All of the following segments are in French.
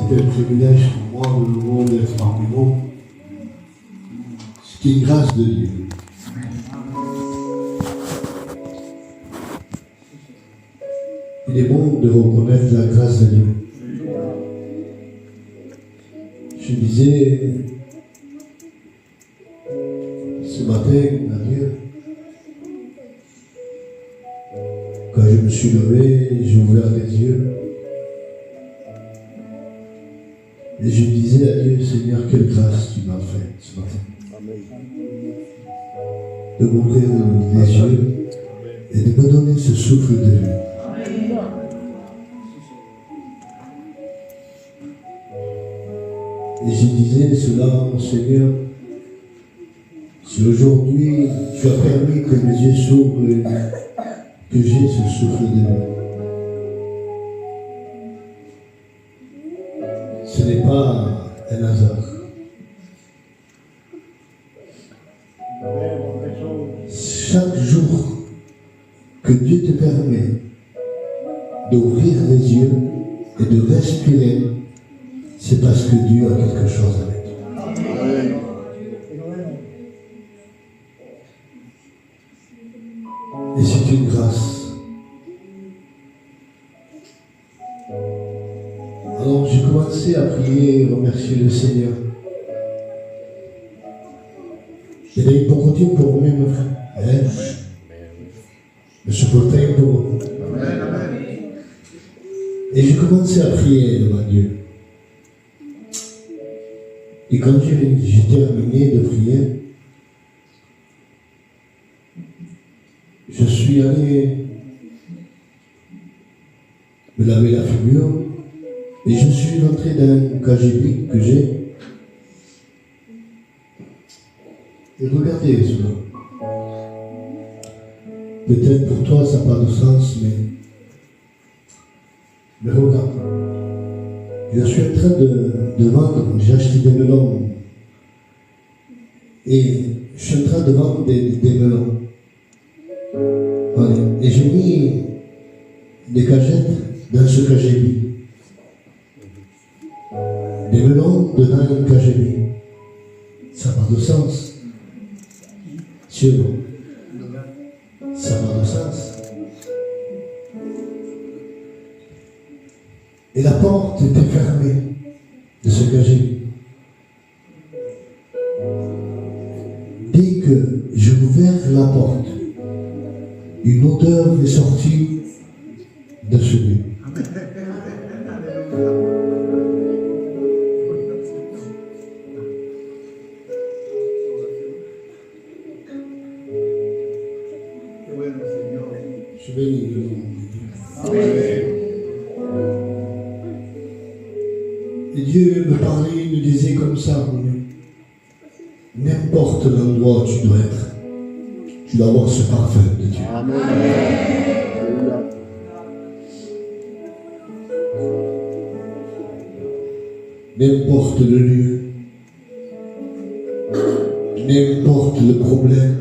C'est un privilège pour moi de nouveau d'être parmi vous. C'est une grâce de Dieu. Il est bon de reconnaître la grâce de Dieu. Je disais ce matin à Dieu, quand je me suis levé, j'ai ouvert les yeux et je disais à Dieu, Seigneur, quelle grâce tu m'as fait ce matin. De m'ouvrir les yeux et de me donner ce souffle de vie. Et je disais cela, mon Seigneur, si aujourd'hui tu as permis que mes yeux s'ouvrent et que j'ai ce souffle de vie, ce n'est pas un hasard. Chaque jour que Dieu te permet d'ouvrir les yeux et de respirer, c'est parce que Dieu a quelque chose avec toi. Et c'est une grâce. Alors j'ai commencé à prier et remercier le Seigneur. Et là, il peut continuer pour vous-même, frère. Je supportais pour vous. Et j'ai commencé à prier devant Dieu. Et quand j'ai terminé de prier, je suis allé me laver la figure et je suis rentré dans un KGB que j'ai. Et regardez cela. Peut-être pour toi ça n'a pas de sens, mais regarde. Je suis en train de vendre, j'ai acheté des melons. Et je suis en train de vendre des melons. Voilà. Et j'ai mis des cagettes dans ce KGB. Des melons dedans une KGB. Ça n'a pas de sens. C'est bon. Ça n'a pas de sens. Et la porte était fermée de ce KGB. Dès que j'ai ouvert la porte, une odeur est sortie de ce lieu. Je bénis le nom de Dieu. Et Dieu me parlait, il me disait comme ça, n'importe l'endroit où tu dois être, tu dois avoir ce parfum de Dieu. Amen. N'importe le lieu, n'importe le problème,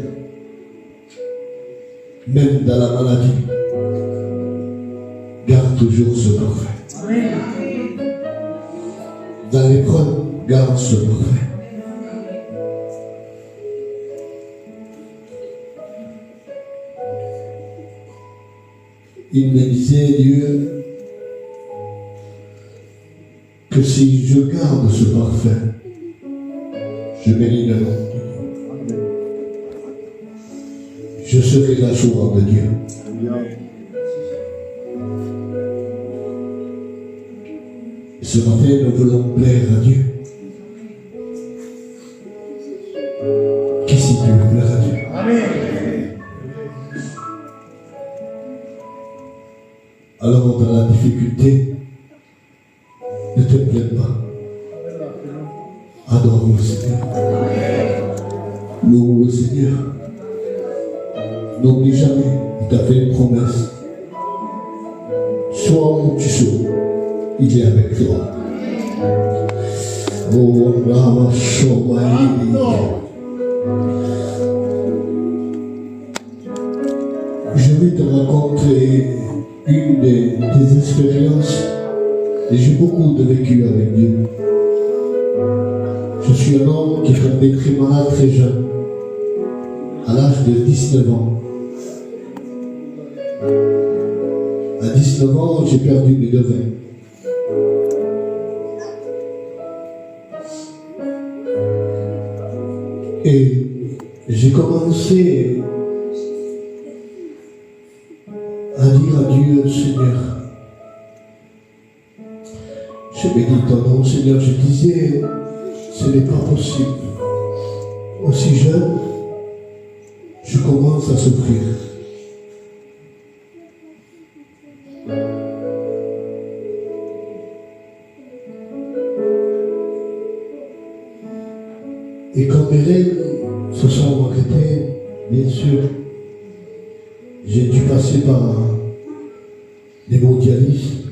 même dans la maladie, garde toujours ce parfum. Amen. Dans l'épreuve, garde ce parfum. Il me disait, Dieu, que si je garde ce parfum, je bénis le nom de Dieu. Je serai la joie de Dieu. Ce matin, nous voulons plaire à Dieu. Qui s'y peut plaire à Dieu? Amen. Alors, dans la difficulté, ne te plains pas. Adore le Seigneur. Loue le Seigneur. N'oublie jamais, il t'a fait une promesse. Sois où tu sois, il est avec toi. Oh, Rama Shomaï. Je vais te raconter une des expériences, et j'ai beaucoup de vécu avec Dieu. suis un homme qui est tombé très malade très jeune, à l'âge de 19 ans. À 19 ans, j'ai perdu mes deux reins. Et j'ai commencé à dire à Dieu, Seigneur, je bénis ton nom, Seigneur. Je disais, ce n'est pas possible. Aussi jeune, je commence à souffrir. Et quand mes règles se sont arrêtées, bien sûr, j'ai dû passer par l'hémodialyse.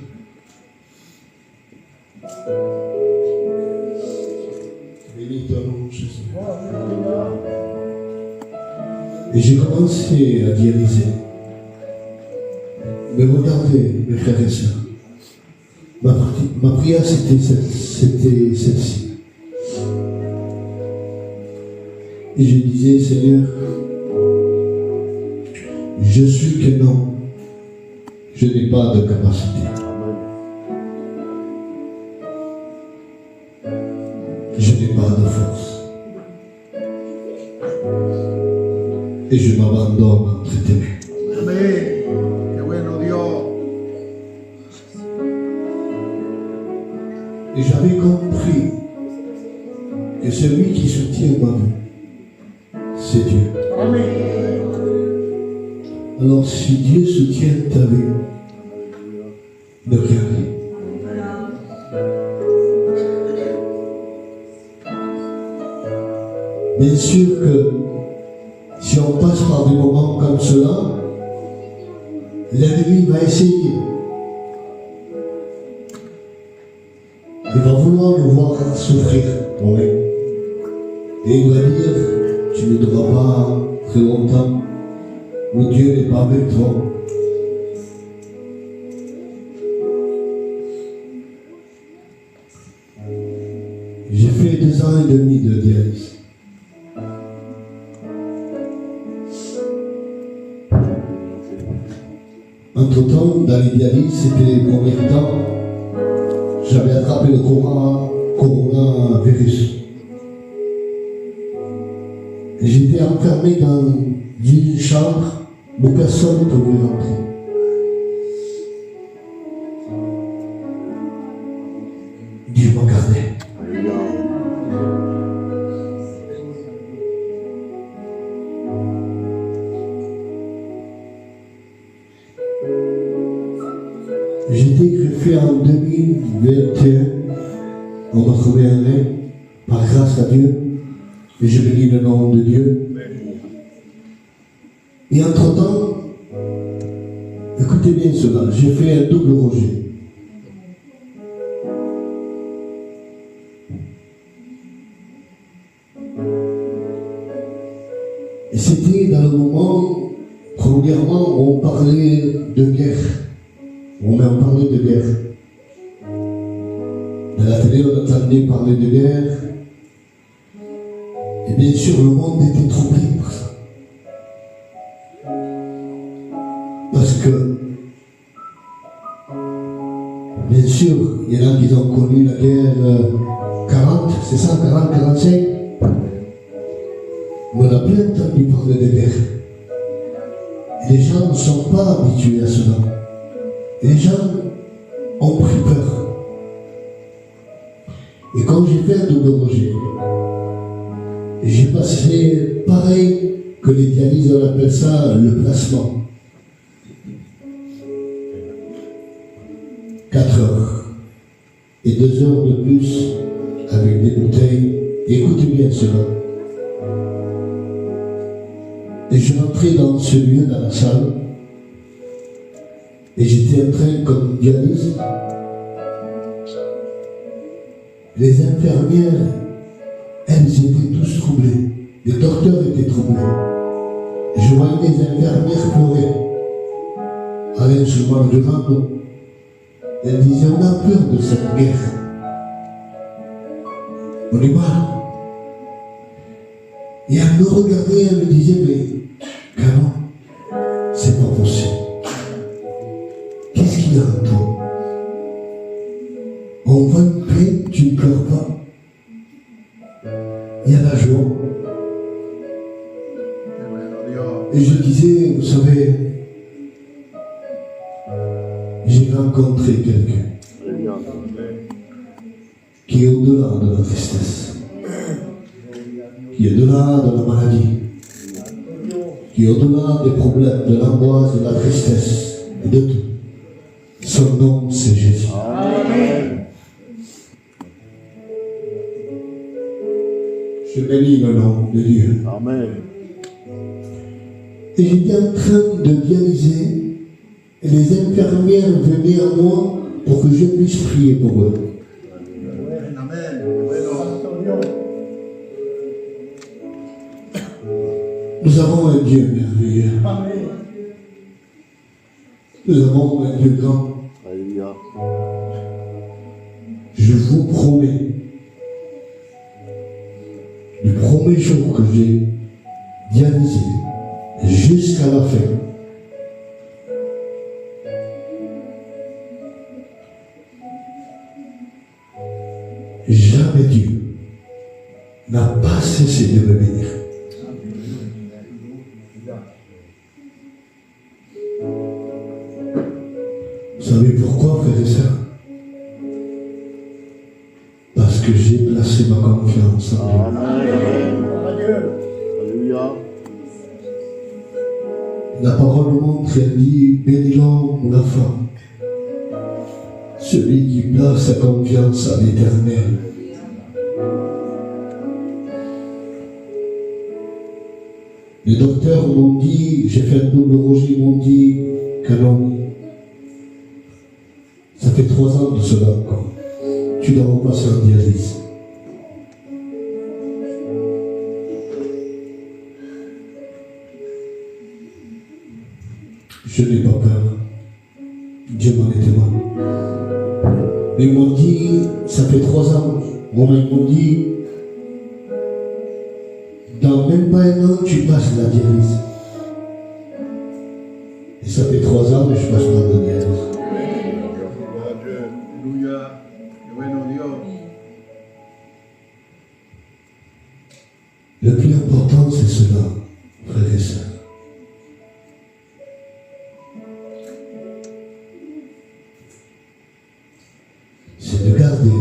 Bénis ton nom, Jésus. Et j'ai commencé à dialyser. Mais regardez, mes frères et sœurs, ma prière c'était celle-ci. Et je disais, Seigneur, je suis qu'un homme, je n'ai pas de capacité. Je n'ai pas de force. Et je m'abandonne entre tes mains. Amén. Qué bueno Dios. Et j'avais compris que celui qui soutient ma vie, c'est Dieu. Amén. Alors si Dieu soutient ta vie, ne regarde. Bien sûr que si on passe par des moments comme cela, l'ennemi va essayer. Il va vouloir nous voir souffrir. Oui. Et il va dire, tu ne devras pas très longtemps, où Dieu n'est pas avec toi. J'ai fait 2 ans et demi de dialyse. Entre-temps, dans les dialyses, c'était les premiers temps, j'avais attrapé le coronavirus. J'étais enfermé dans une chambre où personne ne pouvait rentrer. Dieu m'a gardé. J'étais greffé en 2021. On m'a trouvé un rein, par grâce à Dieu. Et je bénis le nom de Dieu. Et entre-temps, écoutez bien cela, j'ai fait un double rejet. Et c'était dans le moment, premièrement, où on parlait de guerre. On m'a parlé de guerre. Dans la télé, on entendait parler de guerre. Et bien sûr, le monde était troublé par ça. Parce que, bien sûr, il y en a qui ont connu la guerre 40, c'est ça, 40-45. Mais on a bien entendu parler de guerre. Et les gens ne sont pas habitués à cela. Et les gens ont pris peur. Et quand j'ai fait un double rejet, j'ai passé pareil que les dialyses, on appelle ça le placement. 4 heures. Et 2 heures de plus avec des bouteilles. Écoutez bien cela. Et je rentrais dans ce lieu, dans la salle. Et j'étais en train comme dialyse. Les infirmières, elles étaient tous troublées. Les docteurs étaient troublés. Je voyais les infirmières pleurer. Alain Cheval de Rando. Elles disaient, on a peur de cette guerre. On est mal. Et elle me regardait, elle me disait, mais Canon, c'est pas possible. Qu'est-ce qu'il y a en toi? On voit une peine, tu ne pleures pas. Il y a la joie. Qué bueno, Dios. Et je disais, vous savez, j'ai rencontré quelqu'un qui est au-delà de la tristesse, qui est au-delà de la maladie, qui est au-delà des problèmes, de l'angoisse, de la tristesse, et de tout. Son nom, c'est Jésus. Je bénis le nom de Dieu. Amen. Et j'étais en train de dialyser, et les infirmières venaient à moi pour que je puisse prier pour eux. Amén. Qué bueno. Nous avons un Dieu merveilleux. Nous avons un Dieu grand. Alléluia. Je vous promets, du premier jour que j'ai dialysé jusqu'à la fin, jamais Dieu n'a pas cessé de me bénir. Vous savez pourquoi, frères et sœurs? Parce que j'ai placé ma confiance en Dieu. Amen. Alléluia. La parole montre, elle dit, bénis l'homme ou la femme, celui qui place sa confiance en l'Éternel. Les docteurs m'ont dit, j'ai fait un double rejet, ils m'ont dit que non, ça fait 3 ans de cela encore, tu dois repasser en dialyse. Je n'ai pas peur. Dieu m'en est témoin. Ils m'ont dit, ça fait 3 ans. Bon, ils m'ont dit, dans même pas un an, tu passes la dialyse. Et ça fait 3 ans que je passe pas la dialyse. Aleluya. Qué bueno, Dios. Le plus important, c'est cela, frères et sœurs. C'est de garder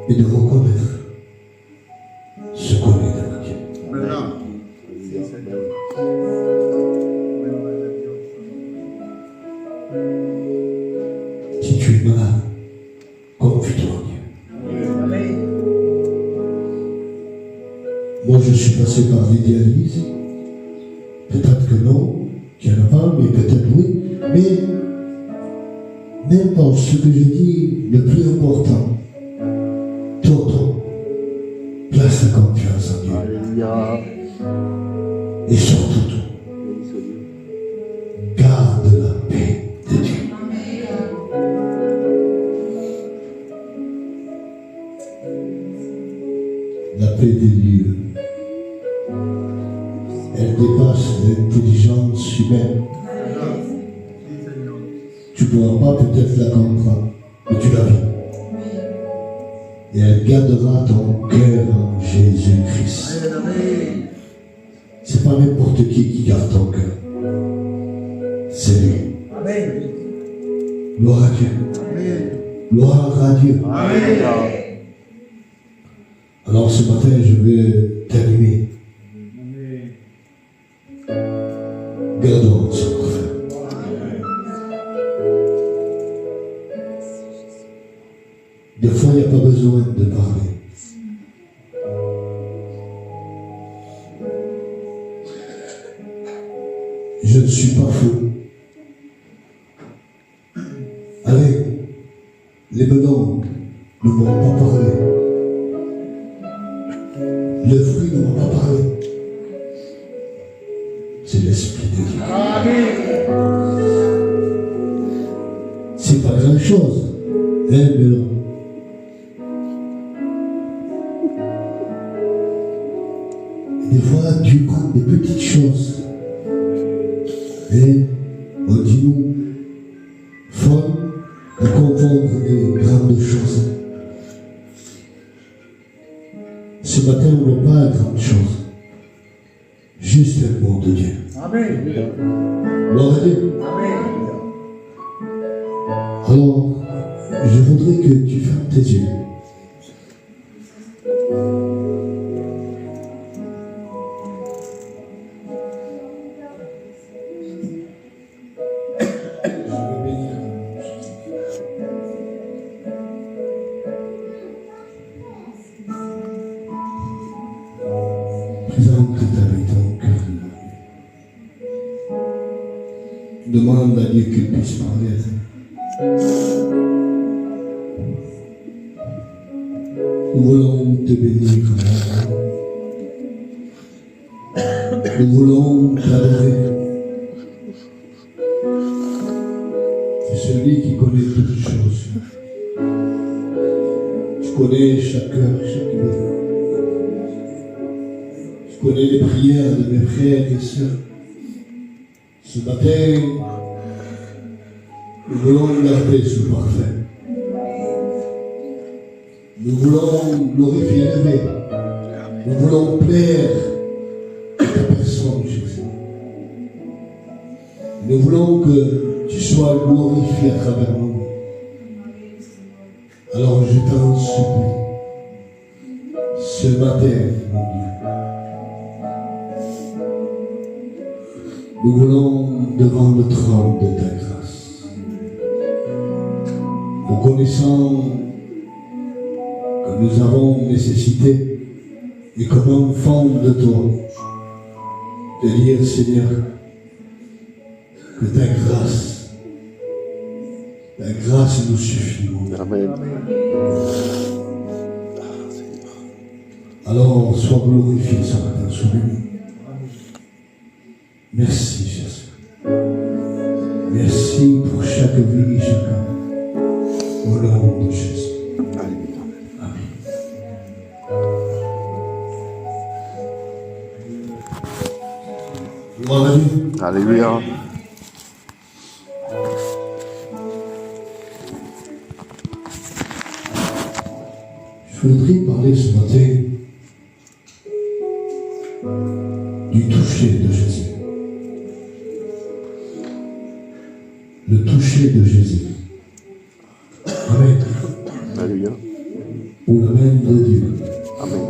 et de reconnaître ce qu'on est devant Dieu. ¿Verdad? Sí, Señor. Bueno es Dios. Si tu es malade, confie-toi en Dieu. Moi, je suis passé par des dialyses. Peut-être que non, qu'il n'y en a pas, mais peut-être oui. Mais n'importe ce que je dis, le plus important, Toto, place ta confiance en Dieu. Alléluia. Et surtout, garde la paix de Dieu. La paix de Dieu, elle dépasse l'intelligence humaine. ¿Verdad? Sí, Señor. Tu ne pourras pas peut-être la comprendre, mais tu la vis. Et elle gardera ton cœur en Jésus-Christ. Amén, amén. C'est pas n'importe qui garde ton cœur. C'est lui. Amén. Gloire à Dieu. Amén. Gloire à Dieu. Alléluia. Alors ce matin, je vais terminer. Gardons ce parfum. Des fois, il n'y a pas besoin de parler. Je ne suis pas fou. Allez, les menons ne m'ont pas parlé. Le fruit ne m'a pas parlé. C'est l'Esprit de Dieu. C'est pas grand chose. Mais non. Et des fois, Dieu prend des petites choses. Et on dit nous, folles, de confondre les grandes choses. Ce matin, on ne voit pas de grandes choses. Juste l'amour de Dieu. Amen. Gloire à Dieu. Amen. Alors, je voudrais que tu fermes tes yeux. Présente avec ton cœur. Demande à Dieu qu'il puisse parler à toi. Nous voulons te bénir, nous voulons t'adorer. C'est celui qui connaît toutes choses. Tu connais chaque cœur, chaque vie. Tu connais les prières de mes frères et sœurs. Ce matin, nous voulons garder ce parfait. Nous voulons glorifier l'élever. Nous voulons plaire à ta personne, Jésus. Nous voulons que tu sois glorifié à travers nous. Alors je t'en supplie, ce matin, mon Dieu, nous voulons devant le trône de ta grâce. Nous connaissons que nous avons nécessité, et comme enfant de toi, de dire, Seigneur, que ta grâce nous suffit. Amen. Alors, sois glorifié ce matin sur nous. Merci, Jésus. Merci pour chaque vie et chaque âme. Au nom de Jésus. Amen. Gloire à Dieu. Alléluia. Je voudrais parler ce matin du toucher de Jésus. Le toucher de Jésus. Amen. Alléluia. Ou la main de Dieu. Amen.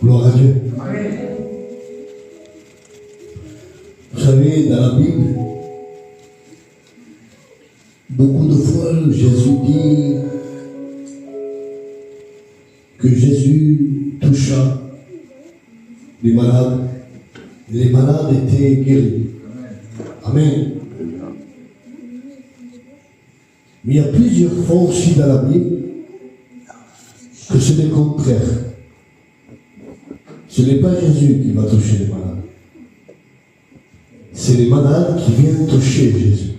Gloire à Dieu. Vous savez, dans la Bible, beaucoup de fois, Jésus dit que Jésus toucha les malades. Les malades étaient guéris. Amen. Mais il y a plusieurs fois aussi dans la Bible que c'est le contraire. Ce n'est pas Jésus qui va toucher les malades. C'est les malades qui viennent toucher Jésus.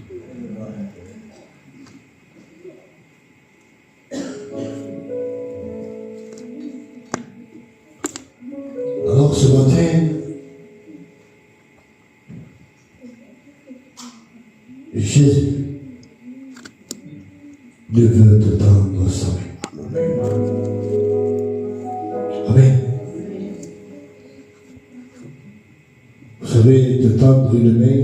Alors ce matin, Jésus, Dieu veut te tendre sa main. Amen. Vous savez, te tendre une main,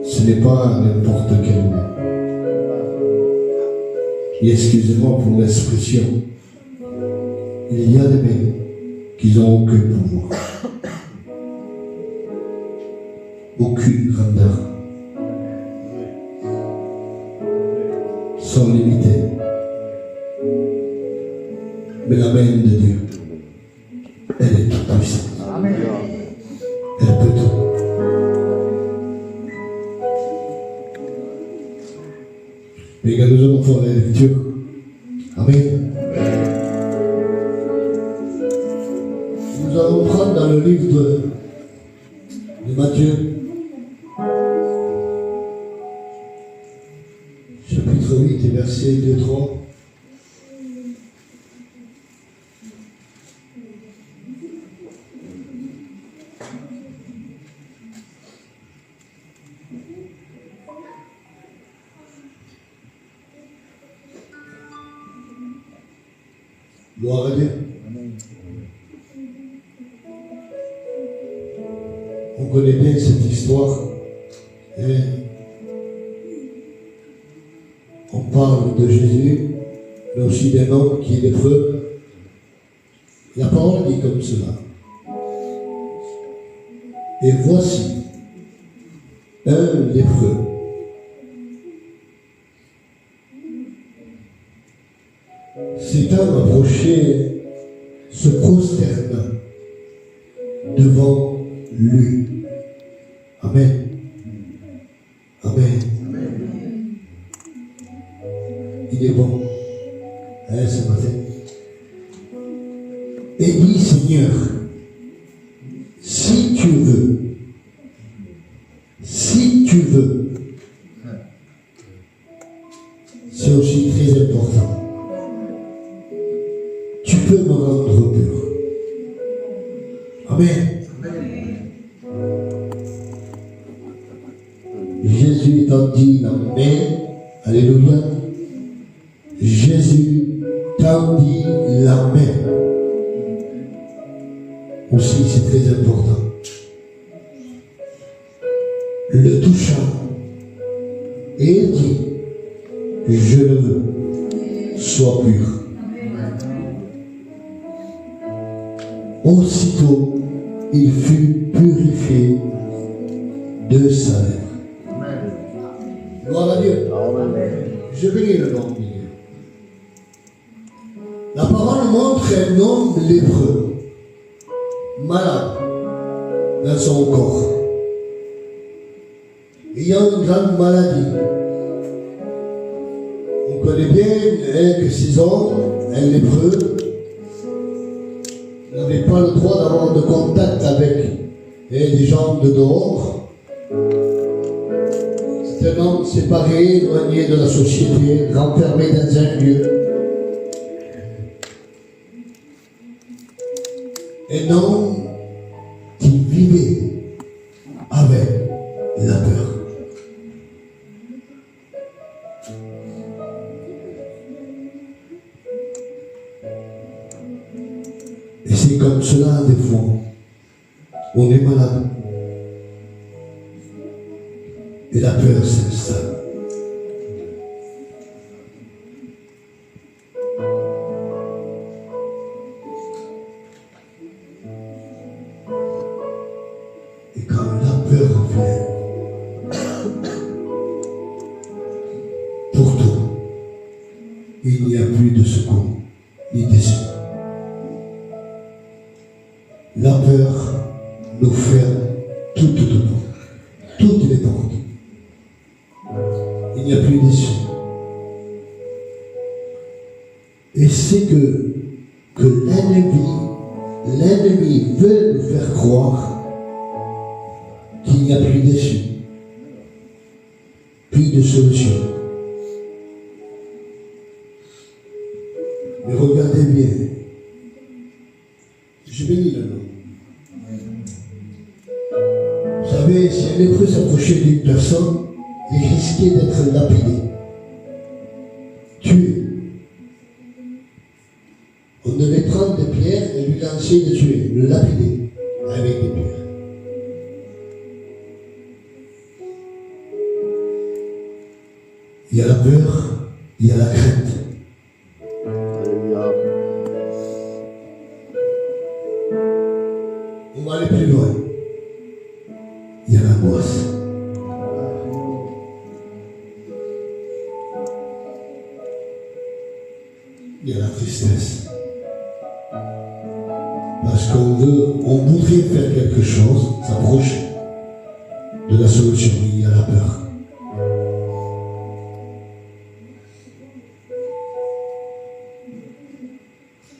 ce n'est pas n'importe quelle main. Et excusez-moi pour l'expression, il y a des mains qui n'ont aucun pouvoir, aucune grandeur, sont limitées. Mais la main de Dieu, elle est toute puissante. Elle peut tout. Mais quand nous allons faire la lecture, Amen. Nous allons prendre dans le livre de Matthieu, chapitre 8 et verset 2-3. Gloire à Dieu. On connaît bien cette histoire. Et on parle de Jésus, mais aussi d'un homme qui est lépreux. La parole dit comme cela. Et voici un lépreux s'étant approché, se prosterna devant lui. Amen. Amen. Il est bon, hein, ce matin. Et dit, Seigneur, si tu veux, c'est aussi très important. Tu peux me rendre pur. Amen. Jésus tendit la main. Alléluia. Jésus tendit la main. Aussi, c'est très important. Le toucha et dit, je le veux, sois pur. Aussitôt, il fut purifié de sa lèvre. Gloire à Dieu. Je bénis le nom de Dieu. La parole montre un homme lépreux, malade dans son corps, ayant une grande maladie. On connaît bien que ces hommes, un lépreux, n'avaient pas le droit d'avoir de contact avec des gens de dehors. C'est un homme séparé, éloigné de la société, renfermé dans un lieu. Un homme qui vivait avec la peur. Et c'est comme cela, des fois, on est malade. Et la peur s'installe. Et quand la peur vient, pour toi, il n'y a plus de secours, ni d'issue. La peur nous ferme toutes les portes. Il n'y a plus d'issue. Et c'est que l'ennemi veut nous faire croire qu'il n'y a plus d'issue, plus de solution. Mais regardez bien. Je bénis le nom. Vous savez, si un lépreux s'approchait d'une personne, il risquait d'être lapidé, tué. On devait prendre des pierres et lui lancer de tuer, le lapider avec des pierres. Il y a la peur, il y a la crainte. Alléluia. On va aller plus loin. Il y a l'angoisse. Il y a la tristesse. Parce on voudrait faire quelque chose, s'approcher de la solution. Il y a la peur.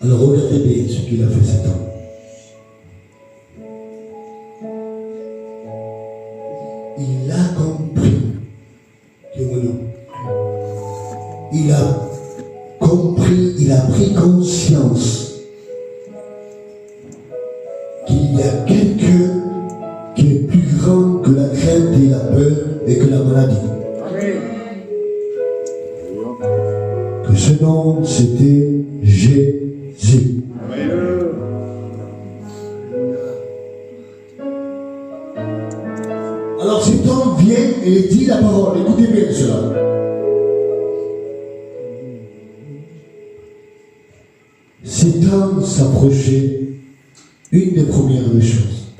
Alors regardez bien ce qu'il a fait cet homme. Il a compris que il a compris, il a pris conscience qu'il y a quelqu'un qui est plus grand que la crainte et la peur et que la maladie. Que ce nom, c'était Jésus. Jésus. Alors cet homme vient et dit la parole. Écoutez bien cela. Cet homme s'approchait, une des premières des choses.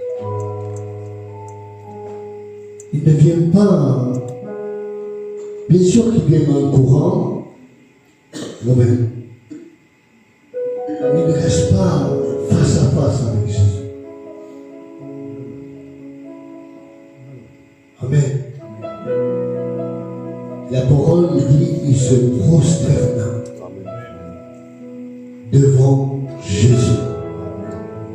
Il ne vient pas, bien sûr qu'il vient en courant, mais il ne reste pas face à face avec Jésus. Amen. La parole dit, il se prosterna devant Jésus.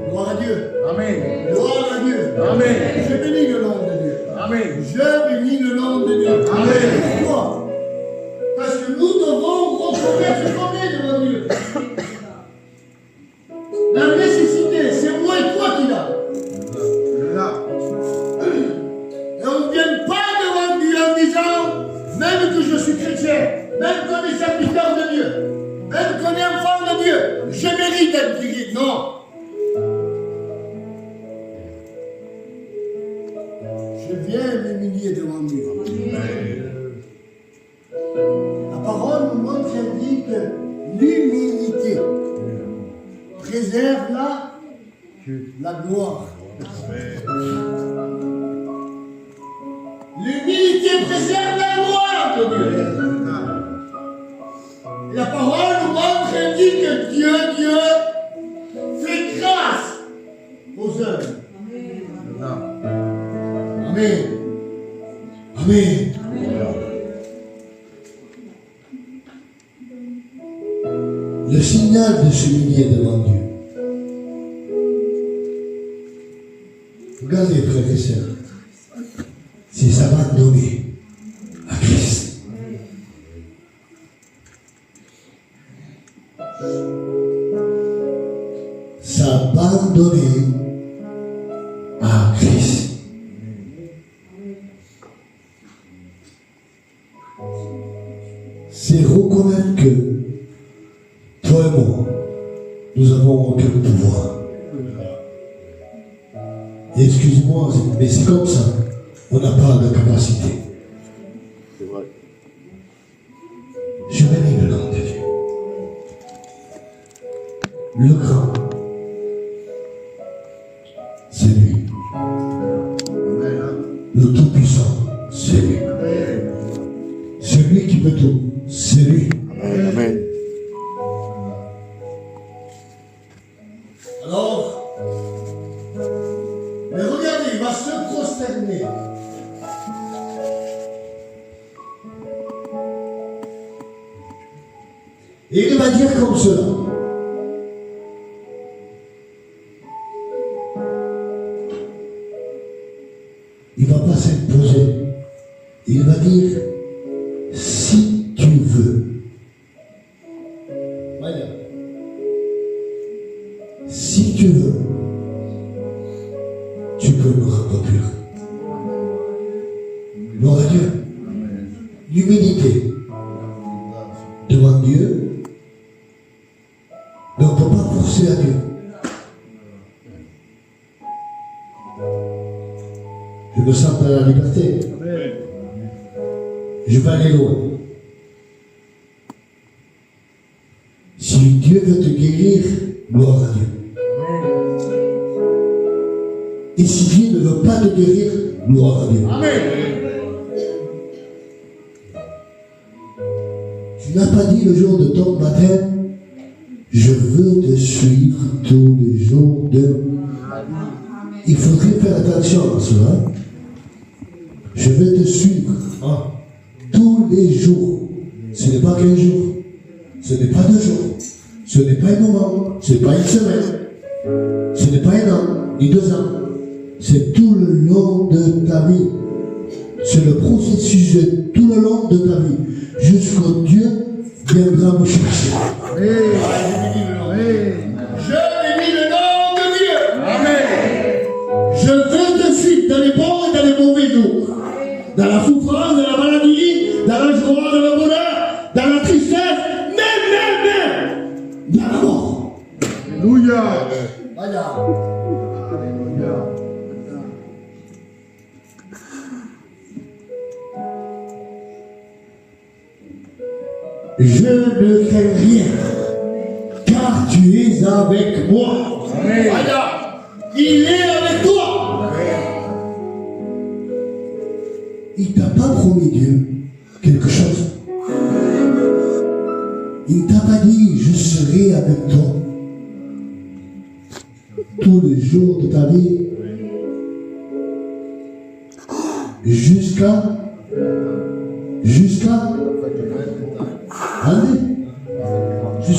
Gloire à Dieu. Amen. Gloire à Dieu. Amen. Je bénis le nom de Dieu. Amen. Je bénis le nom de Dieu. Amen. Pourquoi? Parce que nous devons reconnaître ce qu'on est devant Dieu. La nécessité, c'est moi et toi qui l'a. Là. Et on ne vient pas devant Dieu en disant, même que je suis chrétien, même qu'on est serviteur de Dieu, même qu'on est enfant de Dieu, je mérite d'être guéri. Non. Je viens m'humilier devant Dieu. La parole nous montre et dit que l'humilité préserve la gloire. L'humilité préserve la gloire de Dieu. Et la parole nous montre et dit que Dieu fait grâce aux hommes. Amen. Amen. Le signal de s'humilier devant Dieu. Regardez, frères et sœurs, c'est s'abandonner à Christ. S'abandonner à Christ. C'est reconnaître que toi et moi, nous avons aucun pouvoir. Et excuse-moi, mais c'est comme ça. On n'a pas de capacité. C'est vrai. Je bénis le nom de Dieu. Le grand, c'est lui. Le tout-puissant, c'est lui. Celui qui peut tout, c'est lui. Amen. Alors, mais regardez, il va se prosterner. Et il va dire comme cela. Il ne va pas s'imposer. Il va dire, si tu veux. Voilà. Si tu veux, tu peux me remplir. Gloire à Dieu. L'humilité devant Dieu, mais on ne peut pas forcer à Dieu. Je me sens dans la liberté. Je vais aller loin. Si Dieu veut te guérir, gloire à Dieu. Et si Dieu ne veut pas te guérir, gloire à Dieu. Amen. Tu n'as pas dit le jour de ton baptême, je veux te suivre tous les jours de... Il faudrait faire attention à cela. Je vais te suivre tous les jours. Ce n'est pas qu'un jour. Ce n'est pas 2 jours. Ce n'est pas un moment. Ce n'est pas une semaine. Ce n'est pas 1 an, ni 2 ans. C'est tout le long de ta vie. C'est le processus de tout le long de ta vie. Jusqu'au Dieu viendra me chercher. Je bénis le nom de Dieu. Amen. Je veux te suivre dans les bons et dans les mauvais jours. Dans la souffrance, dans la maladie, dans la joie, dans le bonheur, dans la tristesse, même dans la mort. je ne crains rien, car tu es avec moi. Voilà. Il est avec toi. Il t'a pas promis Dieu quelque chose. Il ne t'a pas dit je serai avec toi tous les jours de ta vie jusqu'à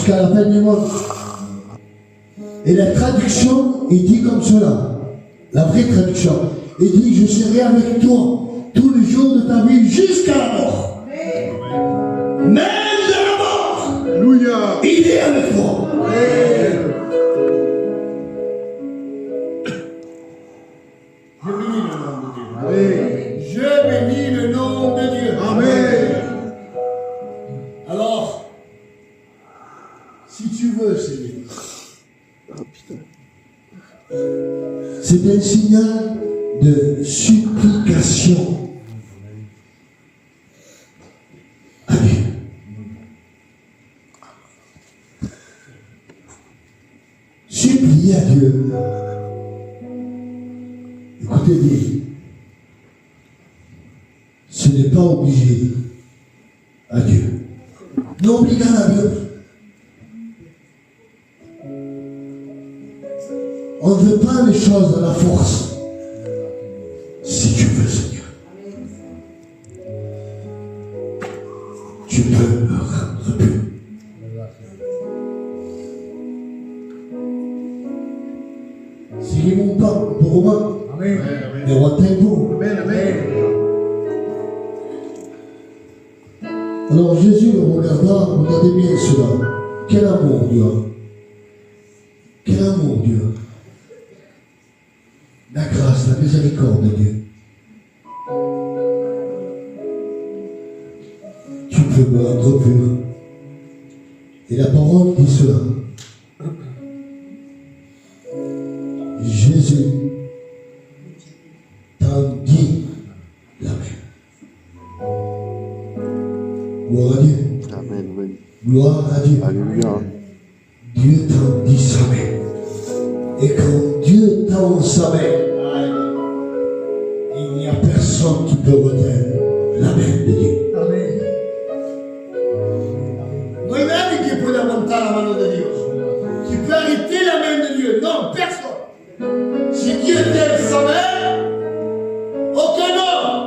la fin du monde. Et la traduction est dit comme cela. La vraie traduction. Il dit je serai avec toi tous les jours de ta vie jusqu'à la mort. Même de la mort. Alléluia. Il est avec toi. Je bénis le nom de Dieu. Amen. Je bénis le nom de Dieu. Amen. Alors, si tu veux, Seigneur, C'est un signal de supplication à Dieu. Supplier à Dieu. Écoutez bien, ce n'est pas obligé à Dieu. Non obligat à Dieu. On ne veut pas les choses à la force. Si tu veux, Seigneur, tu peux me rendre plus. C'est mon temps pour moi. Amen. Mais retends-vous. Amen. Amen. Alors Jésus, regardez bien cela. Quel amour Dieu a. Quel amour Dieu a. La grâce, la miséricorde de Dieu. Tu peux me rendre pur. Et la parole dit cela. Jésus tendit la main. Gloire à Dieu. Amen. Amen. Gloire à Dieu. Alléluia. Dieu tendit sa main. Et quand Dieu tend sa main, il n'y a personne qui peut retenir la main de Dieu. Amen. Non hay nadie que pueda aguantar la mano de Dios. Qui peut arrêter la main de Dieu. Non, personne. Si Dieu tient sa main, aucun homme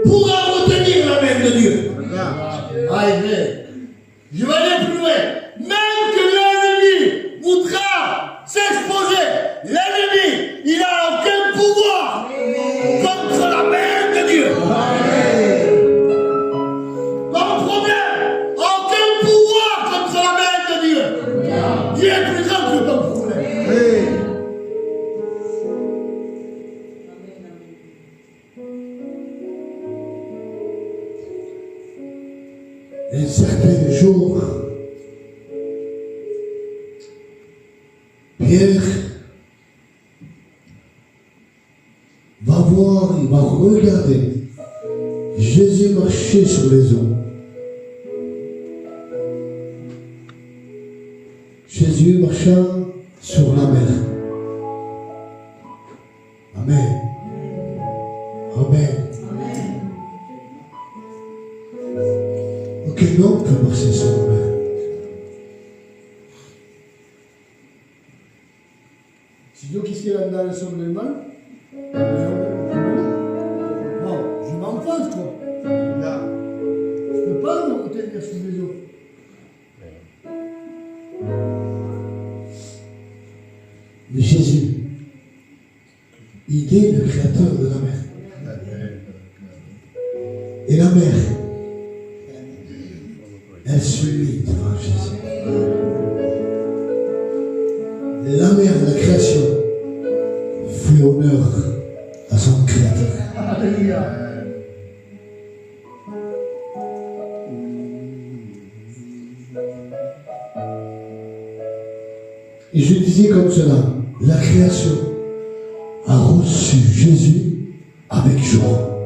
pourra retenir la main de Dieu. Amen. Je vais aller plus loin. Même que l'ennemi voudra s'exposer, l'ennemi, il n'a aucun pouvoir contre la main de Dieu. Ton problème, aucun pouvoir contre la main de Dieu. Dieu est plus grand que ton problème. Et certains jours, Pierre va voir, il va regarder Jésus marcher sur les eaux. Jésus marchant sur la mer. Amen. Amen. Aucun homme peut marcher sur la mer. Si yo quisiera andar sobre el mar, bon, je m'enfonce quoi. Je ne peux pas me retenir sous les eaux. Mais Jésus, il est le créateur de la mer. Et la mer, elle s'unit devant Jésus. La mer, la création, fait honneur à son créateur. Alléluia. Et je disais comme cela, la création a reçu Jésus avec joie.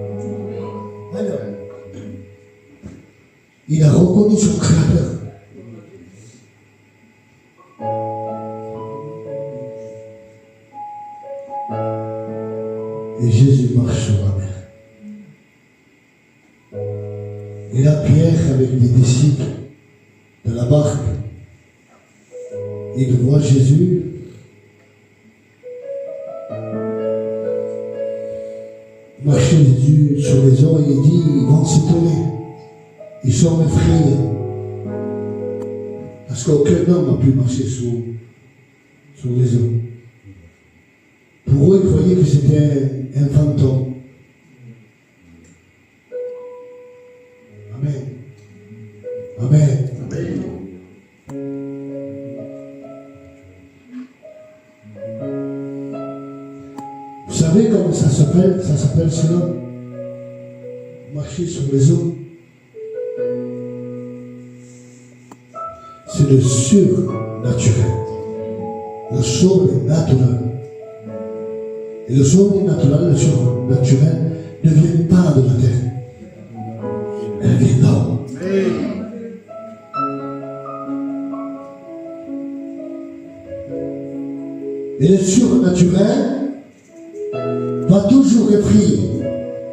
Alors, reconnu son créateur. Et Jésus marche sur la mer. Et là, Pierre, avec les disciples de la barque, il voit Jésus. Marcher sur les eaux, et il dit, ils vont s'étonner. Ils sont effrayés. Parce qu'aucun homme n'a pu marcher sur les eaux. Pour eux, ils croyaient que c'était un fantôme. Amen. Amen. Amen. Vous savez comment ça s'appelle? Ça s'appelle cela? Marcher sur les eaux. C'est le surnaturel. Le surnaturel. Et le surnaturel, le surnaturel ne vient pas de la terre. Elle vient d'en haut. Et le surnaturel va toujours effrayer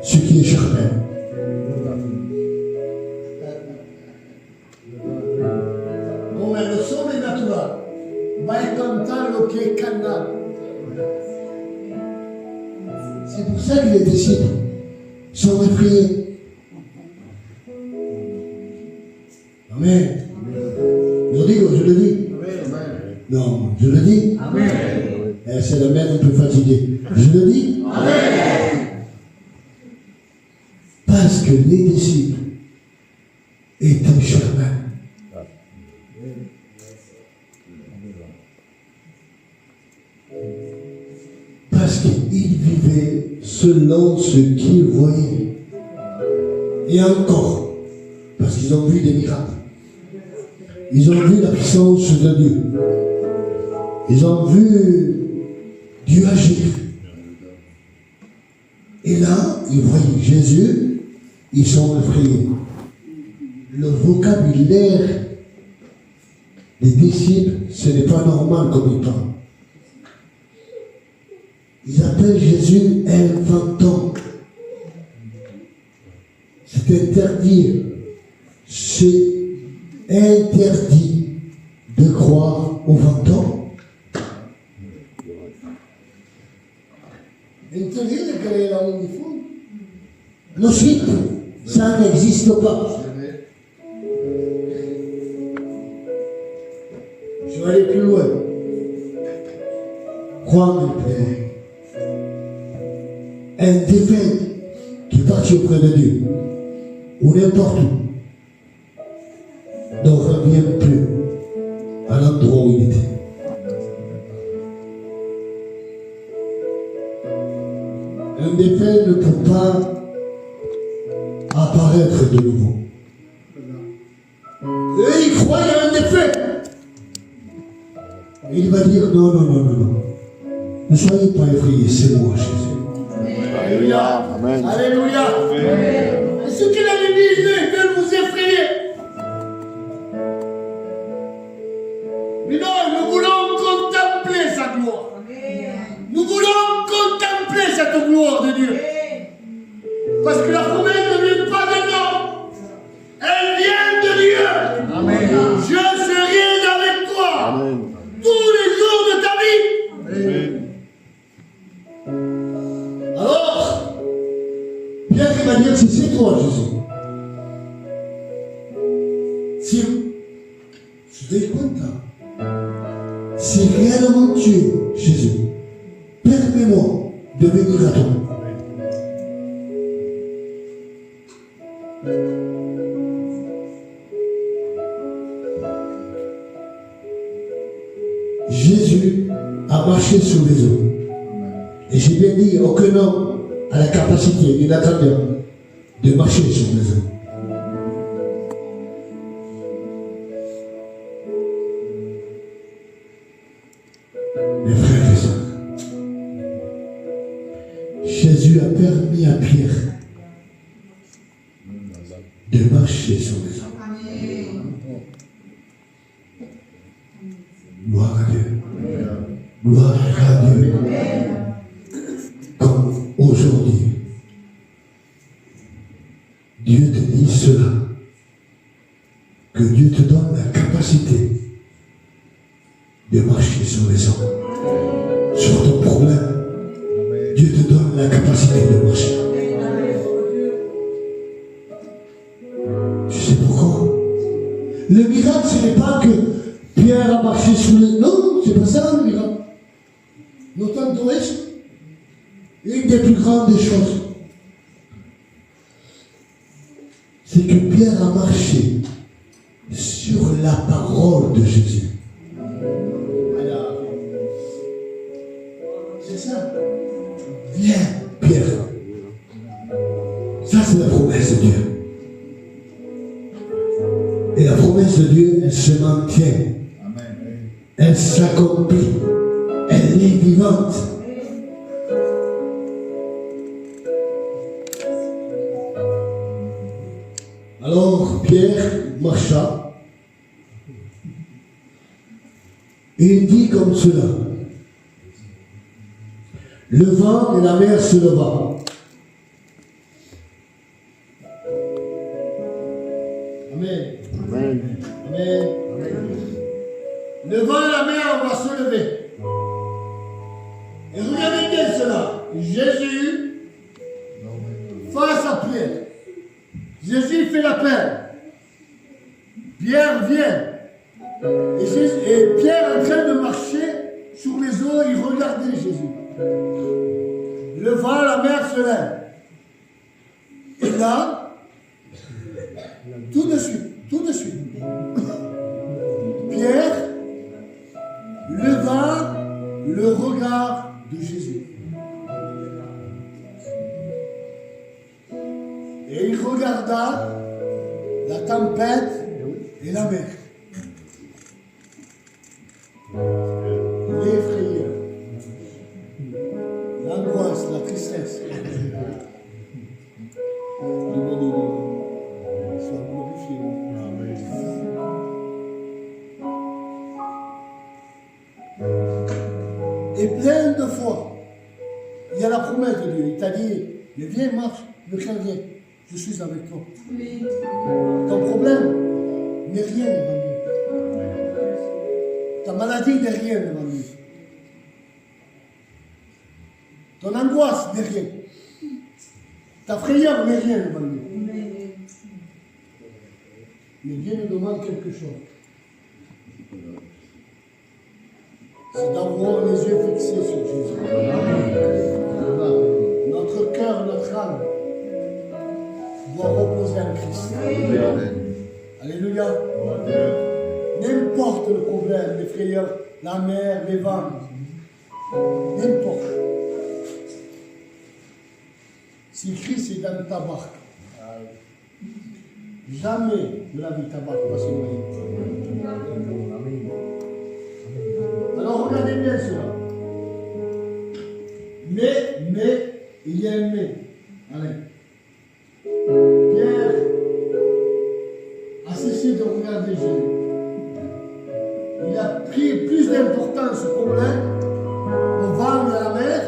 ce qui est charnel. Bon, mais le surnaturel va être le qui est canal. C'est pour ça que les disciples sont effrayés. Amen. Je le dis. Non, je le dis. Amen. C'est la même un peu fatiguée. Je le dis. Amen. Parce que les disciples étaient charnels. Parce qu'ils vivaient selon ce qu'ils voyaient. Et encore, parce qu'ils ont vu des miracles. Ils ont vu la puissance de Dieu. Ils ont vu Dieu agir. Et là, ils voyaient Jésus, ils sont effrayés. Le vocabulaire des disciples, ce n'est pas normal comme ils parlent. Ils appellent Jésus un fantôme. C'est interdit. C'est interdit de croire aux fantômes. Interdit de créer la roue du fou. Ensuite, ça n'existe pas. Je vais aller plus loin. Croire plus loin. Un défunt qui est parti auprès de Dieu, ou n'importe où, ne revient plus à l'endroit où il était. Un défunt ne peut pas apparaître de nouveau. Et il croit à un défunt. Et il va dire non, non, non, non, non. Ne soyez pas effrayés, c'est moi, Jésus. Alléluia. Amen. Alléluia. Et ce qu'il avait dit, ils veulent vous effrayer. Mais non, nous voulons contempler sa gloire. Nous voulons contempler cette gloire de Dieu. Parce que la promesse ne vient pas d'un homme. Elle vient de Dieu. Amen. Je serai avec toi Amen. tous les jours de ta vie. Amen. Alors, Pierre il va dire si c'est toi, Jésus. Si, je te écoute, si réellement tu es Jésus, permets-moi de venir à toi. Jésus a marché sur les eaux. Et j'ai bien dit, aucun homme a la capacité ni la grandeur de marcher sur les eaux. Mes frères et sœurs, Jésus a permis à Pierre de marcher sur les eaux. Gloire à Dieu. Comme aujourd'hui, Dieu te dit cela, que Dieu te donne la capacité de marcher sur les eaux, sur ton problème. Dieu te donne la capacité de marcher. Tu sais pourquoi? Le miracle, ce n'est pas que Pierre a marché sur les... Non, c'est pas ça le miracle. Notre tourisme, une des plus grandes choses, c'est que Pierre a marché sur la parole de Jésus. C'est ça. Viens, Pierre. Ça, c'est la promesse de Dieu. Et la promesse de Dieu, elle se maintient. Elle s'accomplit. Elle est vivante. Alors, Pierre marcha. Et il dit comme cela. Le vent et la mer se leva. Amen. Amen. Amen. Le vent et la mer vont se lever. Et regardez bien cela. Jésus face à Pierre. Jésus fait l'appel. Pierre vient. Et Pierre en train de marcher sur les eaux, il regardait Jésus. Le vent, la mer se lève. Et là, tout de suite, Pierre leva le regard de Jésus. Et il regarda la tempête et la mer. L'effrayeur, l'angoisse, la tristesse. Sois glorifié. Et plein de fois, il y a la promesse de Dieu. Il t'a dit, mais viens, marche, ne crains rien, je suis avec toi. Oui. Ton problème n'est rien devant lui. Ta maladie n'est rien devant lui. Ton angoisse n'est rien. Ta frayeur n'est rien devant lui. Mais Dieu nous demande quelque chose. C'est d'avoir les yeux fixés sur Jésus. Notre cœur, notre âme doit reposer en Christ. Alléluia. N'importe le problème, les frayeurs, la mer, les vents, n'importe. Si Christ est dans ta barque, jamais de la vie ta barque va se noyer. Alors regardez bien cela. Mais, il y a un mais. Allez. Pierre a cessé de regarder Jésus. Il a pris plus d'importance au problème, au vent et à la mer,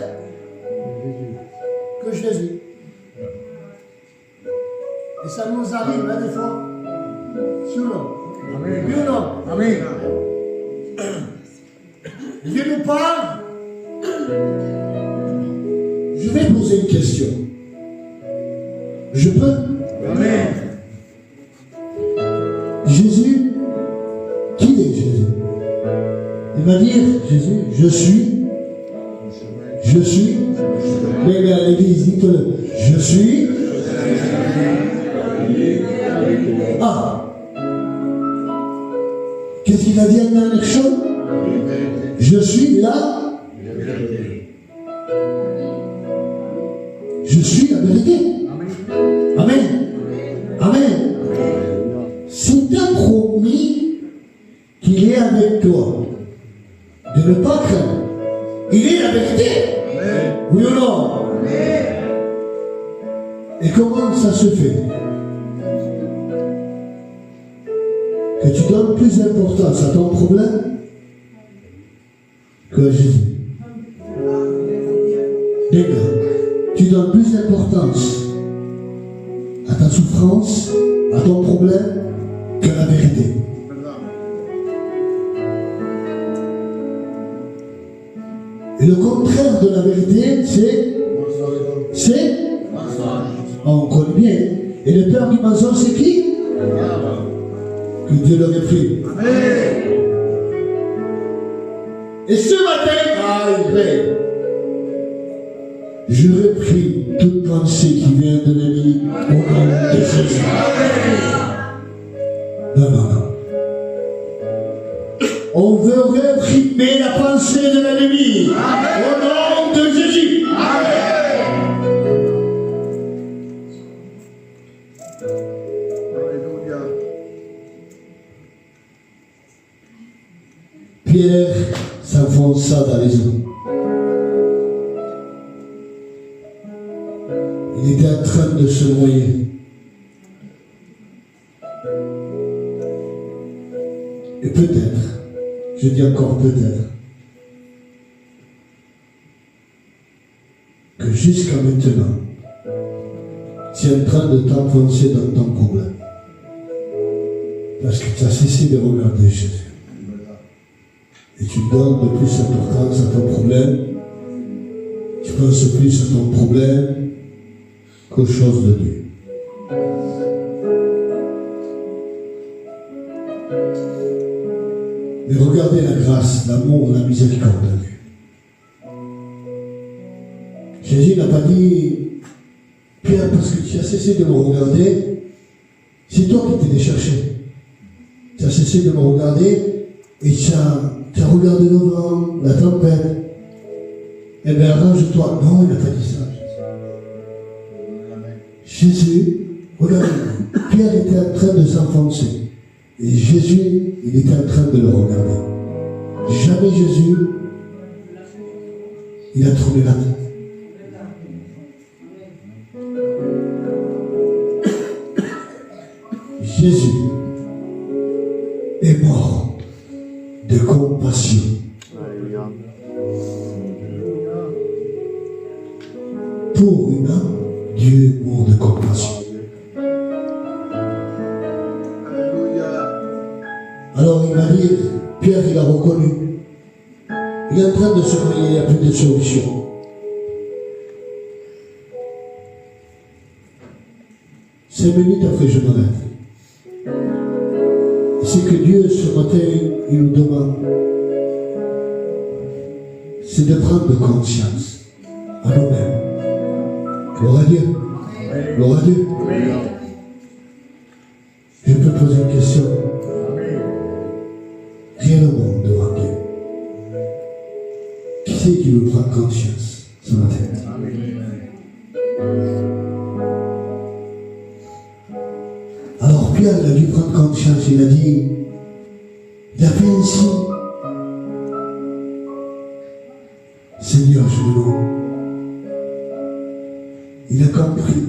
que Jésus. Et ça nous arrive, hein, des fois. Sur l'homme. Amen. Oui ou non? Amen. Dieu nous parle. Je vais poser une question. Je peux? Amen. Jésus, qui est Jésus? Il va dire, Jésus, je suis. Mais à l'église, dites-le, je suis. Ah. Qu'est-ce qu'il a dit à la dernière chose? Je suis là. Je suis la vérité. Amen. Amen. Si tu as promis qu'il est avec toi, de ne pas craindre, il est la vérité. Oui ou non? Et comment ça se fait que tu donnes plus d'importance à ton problème que à Jésus. Regarde, tu donnes plus d'importance à ta souffrance, à ton problème, que la vérité. Et le contraire de la vérité, c'est on connaît bien. Et le père du mensonge, c'est qui? Que Dieu le réprime. Et ce matin, je réprime toute pensée qui vient de l'ennemi au nom de Jésus. Non, non, non. On veut réprimer la pensée de l'ennemi au nom de Jésus. Alléluia. Pierre s'enfonça dans les eaux. Il était en train de se noyer. Et peut-être, je dis encore peut-être, que jusqu'à maintenant, tu es en train de t'enfoncer dans ton problème. Parce que tu as cessé de regarder Jésus. Et tu donnes de plus d'importance à ton problème. Tu penses plus à ton problème qu'aux choses de Dieu. Mais regardez la grâce, l'amour, la miséricorde de Dieu. Jésus n'a pas dit, Pierre, parce que tu as cessé de me regarder, c'est toi qui t'es cherché. Tu as cessé de me regarder et tu as regardé le vent, la tempête. Eh bien, arrange-toi. Non, il n'a pas dit ça. Jésus, regardez, Pierre était en train de s'enfoncer. Et Jésus, il était en train de le regarder. Jamais Jésus, il a tourné la tête. Jésus est mort de compassion. Pour une âme, Dieu est mort de compassion. Alors il m'a dit, Pierre, il a reconnu. Il est en train de se noyer, il n'y a plus de solution. Cinq minutes après, je m'arrête. C'est que Dieu, ce matin, il nous demande, c'est de prendre conscience à nous-mêmes. Gloire à Dieu. Gloire à Dieu. Je peux poser une question. Réellement devant Dieu. Qui c'est qui veut prendre conscience ce matin? Alors Pierre, il a dû prendre conscience. Il a dit, il a fait ainsi. Seigneur, je me loue. Il a compris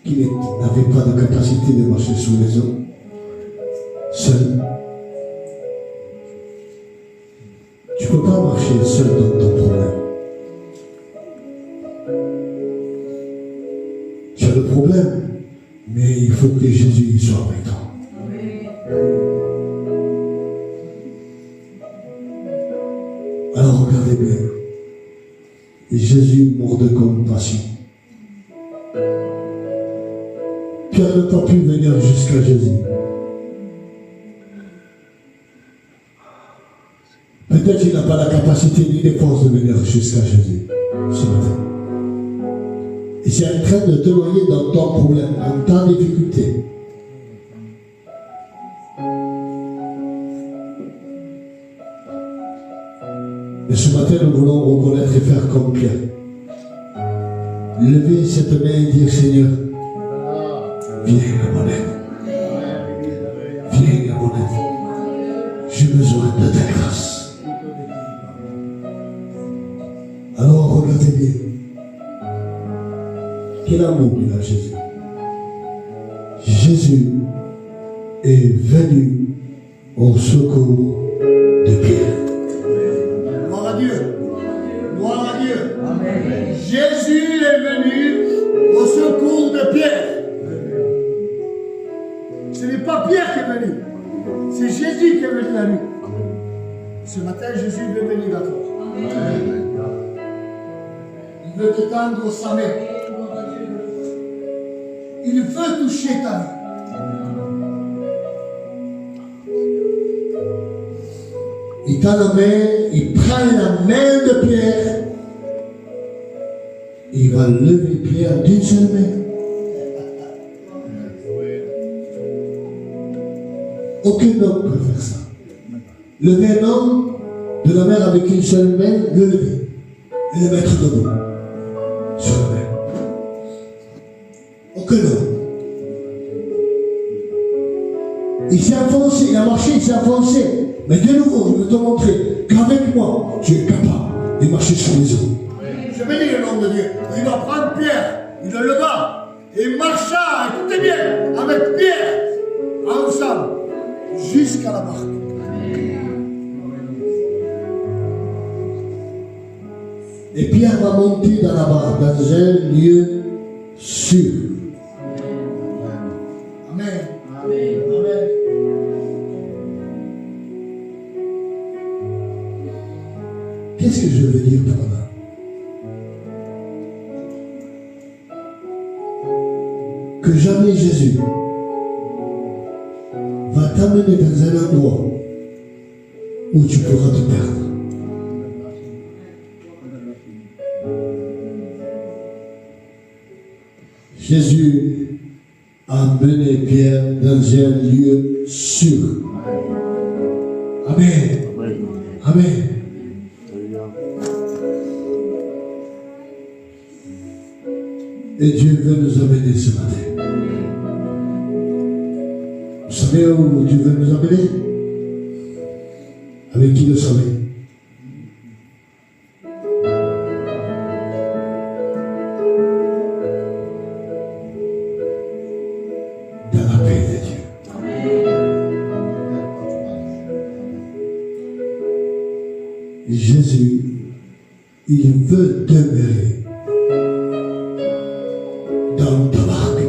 qu'il n'avait pas de capacité de marcher sur les eaux seul. Tu ne peux pas marcher seul dans ton problème. Tu as le problème, mais il faut que Jésus soit avec toi. Alors regardez bien. Et Jésus mort de compassion. Pierre n'a pas pu venir jusqu'à Jésus. Peut-être qu'il n'a pas la capacité ni les forces de venir jusqu'à Jésus ce matin. Et c'est en train de te noyer dans ton problème, dans ta difficulté. Et ce matin, nous voulons reconnaître et faire comme Pierre. Lever cette main et dire, Seigneur, viens à mon aide. Viens à mon aide. J'ai besoin de ta grâce. Alors, regardez bien. Quel amour il a, Jésus. Jésus est venu au secours de Pierre. Jésus est venu au secours de Pierre. Ce n'est pas Pierre qui est venu, c'est Jésus qui est venu à lui. Ce matin, Jésus veut venir à toi. Il veut te tendre sa main. Il veut toucher ta vie. Il tend la main, il prend la main de Pierre. Il va lever Pierre d'une seule main. Aucun homme peut faire ça. Lever un homme de la mer avec une seule main, le lever et le mettre debout sur la mer. Aucun homme. Il s'est enfoncé, il a marché, il s'est enfoncé. Mais de nouveau, je veux te montrer qu'avec moi, tu es capable de marcher sur les eaux. Je bénis le nom de Dieu. Il va prendre Pierre, il le leva et il marcha, écoutez bien, avec Pierre, ensemble, jusqu'à la barque. Et Pierre va monter dans la barque, dans un lieu sûr. Amen. Amen. Amen. Qu'est-ce que je veux dire par là? Que jamais Jésus va t'amener dans un endroit où tu pourras te perdre. Jésus a mené Pierre dans un lieu sûr. Amen. Amen. Et Dieu veut nous amener ce matin. Vous savez où Dieu veut nous amener? Avec qui le savez? Dans la paix de Dieu. Jésus, il veut demeurer dans ta barque.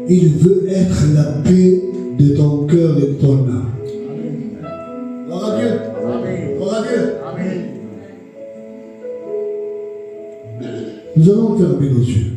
Il veut être la paix de ton cœur et de ton âme. Gloire à Dieu. Gloire à Dieu. Nous allons fermer nos yeux.